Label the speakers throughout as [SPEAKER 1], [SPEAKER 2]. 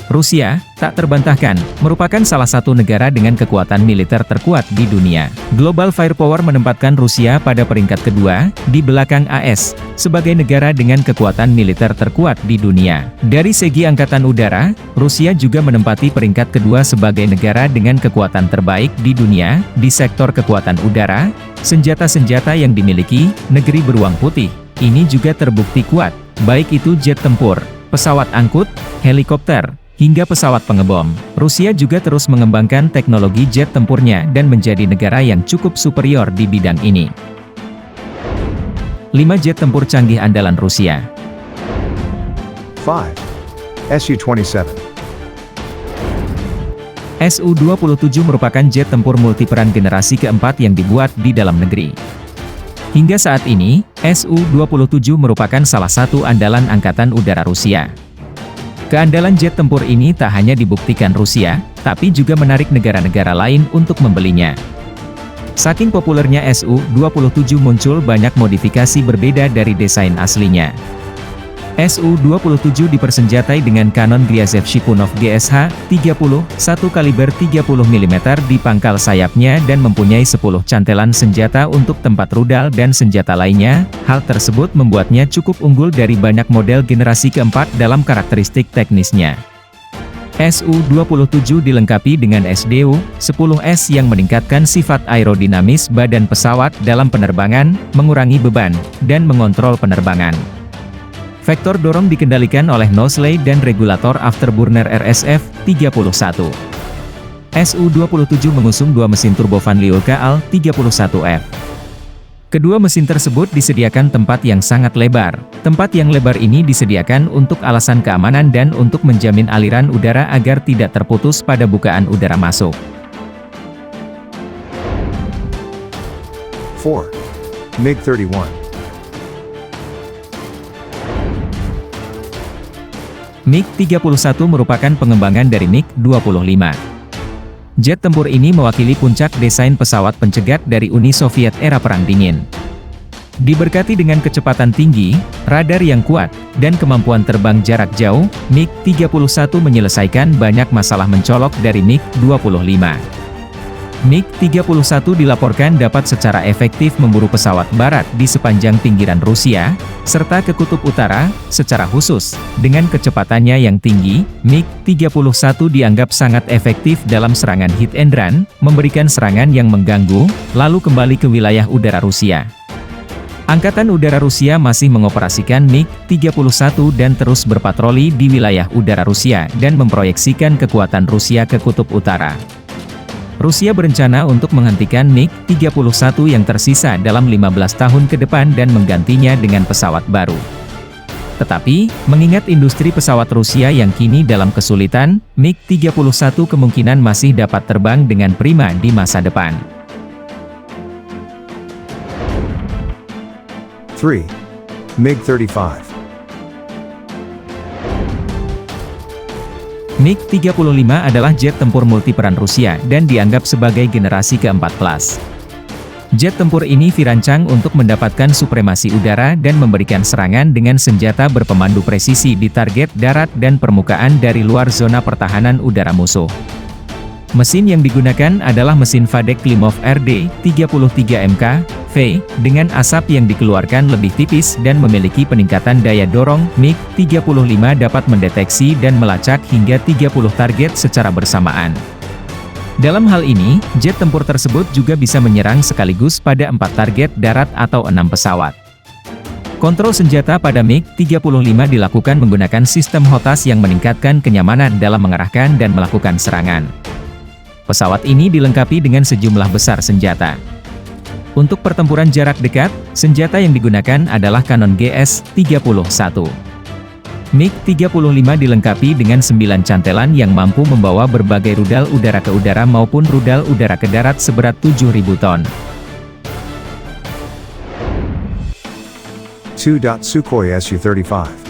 [SPEAKER 1] Rusia, tak terbantahkan, merupakan salah satu negara dengan kekuatan militer terkuat di dunia. Global Firepower menempatkan Rusia pada peringkat kedua, di belakang AS, sebagai negara dengan kekuatan militer terkuat di dunia. Dari segi angkatan udara, Rusia juga menempati peringkat kedua sebagai negara dengan kekuatan terbaik di dunia, di sektor kekuatan udara, senjata-senjata yang dimiliki, negeri beruang putih. Ini juga terbukti kuat, baik itu jet tempur, pesawat angkut, helikopter, hingga pesawat pengebom. Rusia juga terus mengembangkan teknologi jet tempurnya dan menjadi negara yang cukup superior di bidang ini. 5 jet tempur canggih andalan Rusia.
[SPEAKER 2] 5. Su-27.
[SPEAKER 1] Su-27 merupakan jet tempur multiperan generasi keempat yang dibuat di dalam negeri. Hingga saat ini, Su-27 merupakan salah satu andalan Angkatan Udara Rusia. Keandalan jet tempur ini tak hanya dibuktikan Rusia, tapi juga menarik negara-negara lain untuk membelinya. Saking populernya Su-27 muncul banyak modifikasi berbeda dari desain aslinya. Su-27 dipersenjatai dengan kanon Gryazev Shipunov GSH-30, 1 kaliber 30 mm di pangkal sayapnya dan mempunyai 10 cantelan senjata untuk tempat rudal dan senjata lainnya. Hal tersebut membuatnya cukup unggul dari banyak model generasi keempat dalam karakteristik teknisnya. Su-27 dilengkapi dengan SDU-10S yang meningkatkan sifat aerodinamis badan pesawat dalam penerbangan, mengurangi beban, dan mengontrol penerbangan. Vektor dorong dikendalikan oleh nozzle dan regulator afterburner RSF-31. Su-27 mengusung dua mesin turbofan Liuka Al-31F. Kedua mesin tersebut disediakan tempat yang sangat lebar. Tempat yang lebar ini disediakan untuk alasan keamanan dan untuk menjamin aliran udara agar tidak terputus pada bukaan udara masuk.
[SPEAKER 2] 4. MiG-31.
[SPEAKER 1] MiG-31 merupakan pengembangan dari MiG-25. Jet tempur ini mewakili puncak desain pesawat pencegat dari Uni Soviet era Perang Dingin. Diberkati dengan kecepatan tinggi, radar yang kuat, dan kemampuan terbang jarak jauh, MiG-31 menyelesaikan banyak masalah mencolok dari MiG-25. MiG-31 dilaporkan dapat secara efektif memburu pesawat barat di sepanjang pinggiran Rusia, serta ke kutub utara, secara khusus. Dengan kecepatannya yang tinggi, MiG-31 dianggap sangat efektif dalam serangan hit and run, memberikan serangan yang mengganggu, lalu kembali ke wilayah udara Rusia. Angkatan Udara Rusia masih mengoperasikan MiG-31 dan terus berpatroli di wilayah udara Rusia dan memproyeksikan kekuatan Rusia ke kutub utara. Rusia berencana untuk menghentikan MiG-31 yang tersisa dalam 15 tahun ke depan dan menggantinya dengan pesawat baru. Tetapi, mengingat industri pesawat Rusia yang kini dalam kesulitan, MiG-31 kemungkinan masih dapat terbang dengan prima di masa depan.
[SPEAKER 2] 3. MiG-35.
[SPEAKER 1] MiG-35 adalah jet tempur multiperan Rusia dan dianggap sebagai generasi ke-14. Jet tempur ini dirancang untuk mendapatkan supremasi udara dan memberikan serangan dengan senjata berpemandu presisi di target darat dan permukaan dari luar zona pertahanan udara musuh. Mesin yang digunakan adalah mesin Vadek Klimov RD-33MK V, dengan asap yang dikeluarkan lebih tipis dan memiliki peningkatan daya dorong. MiG-35 dapat mendeteksi dan melacak hingga 30 target secara bersamaan. Dalam hal ini, jet tempur tersebut juga bisa menyerang sekaligus pada 4 target darat atau 6 pesawat. Kontrol senjata pada MiG-35 dilakukan menggunakan sistem HOTAS yang meningkatkan kenyamanan dalam mengarahkan dan melakukan serangan. Pesawat ini dilengkapi dengan sejumlah besar senjata. Untuk pertempuran jarak dekat, senjata yang digunakan adalah kanon GS-31. MiG-35 dilengkapi dengan 9 cantelan yang mampu membawa berbagai rudal udara ke udara maupun rudal udara ke darat seberat 7.000 ton.
[SPEAKER 2] 2. Sukhoi Su-35.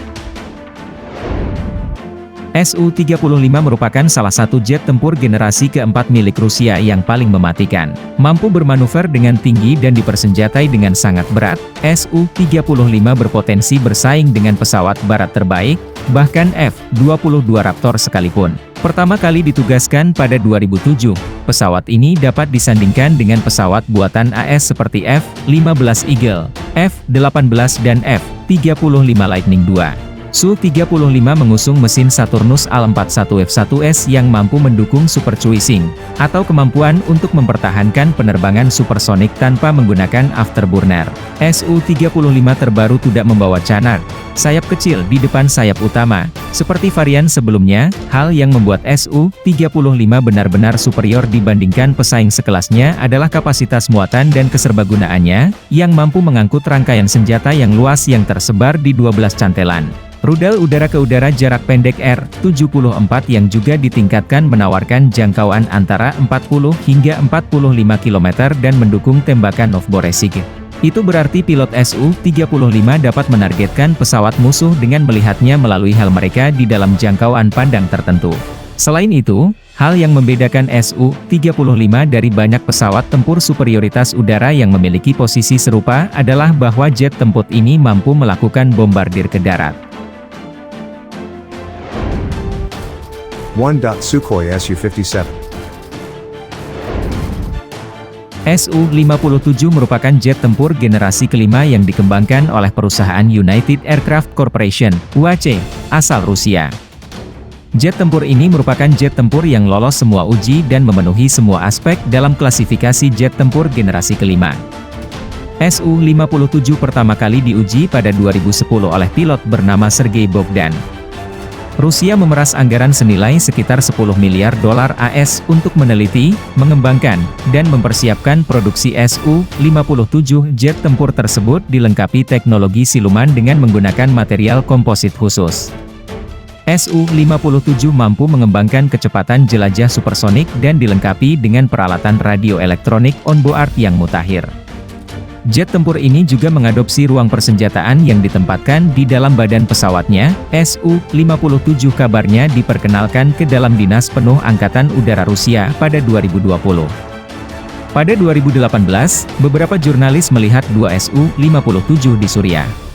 [SPEAKER 1] Su-35 merupakan salah satu jet tempur generasi keempat milik Rusia yang paling mematikan. Mampu bermanuver dengan tinggi dan dipersenjatai dengan sangat berat, Su-35 berpotensi bersaing dengan pesawat barat terbaik, Bahkan F-22 Raptor sekalipun pertama kali ditugaskan pada 2007, pesawat ini dapat disandingkan dengan pesawat buatan AS seperti F-15 Eagle, F-18 dan F-35 Lightning II. Su-35 mengusung mesin Saturnus Al-41F1S yang mampu mendukung super cruising, atau kemampuan untuk mempertahankan penerbangan supersonik tanpa menggunakan afterburner. Su-35 terbaru tidak membawa canard, sayap kecil di depan sayap utama, seperti varian sebelumnya, hal yang membuat Su-35 benar-benar superior dibandingkan pesaing sekelasnya adalah kapasitas muatan dan keserbagunaannya, yang mampu mengangkut rangkaian senjata yang luas yang tersebar di 12 cantelan. Rudal udara ke udara jarak pendek R-74 yang juga ditingkatkan menawarkan jangkauan antara 40 hingga 45 km dan mendukung tembakan off-boresig. Itu berarti pilot Su-35 dapat menargetkan pesawat musuh dengan melihatnya melalui hal mereka di dalam jangkauan pandang tertentu. Selain itu, hal yang membedakan Su-35 dari banyak pesawat tempur superioritas udara yang memiliki posisi serupa adalah bahwa jet tempur ini mampu melakukan bombardir ke darat.
[SPEAKER 2] 1. Sukhoi Su-57.
[SPEAKER 1] Su-57 merupakan jet tempur generasi kelima yang dikembangkan oleh perusahaan United Aircraft Corporation, UAC, asal Rusia. Jet tempur ini merupakan jet tempur yang lolos semua uji dan memenuhi semua aspek dalam klasifikasi jet tempur generasi kelima. Su-57 pertama kali diuji pada 2010 oleh pilot bernama Sergei Bogdan. Rusia memeras anggaran senilai sekitar 10 miliar dolar AS untuk meneliti, mengembangkan, dan mempersiapkan produksi Su-57. Jet tempur tersebut dilengkapi teknologi siluman dengan menggunakan material komposit khusus. Su-57 mampu mengembangkan kecepatan jelajah supersonik dan dilengkapi dengan peralatan radio elektronik on-board yang mutakhir. Jet tempur ini juga mengadopsi ruang persenjataan yang ditempatkan di dalam badan pesawatnya. Su-57 kabarnya diperkenalkan ke dalam Dinas Penuh Angkatan Udara Rusia pada 2020. Pada 2018, beberapa jurnalis melihat dua Su-57 di Suriah.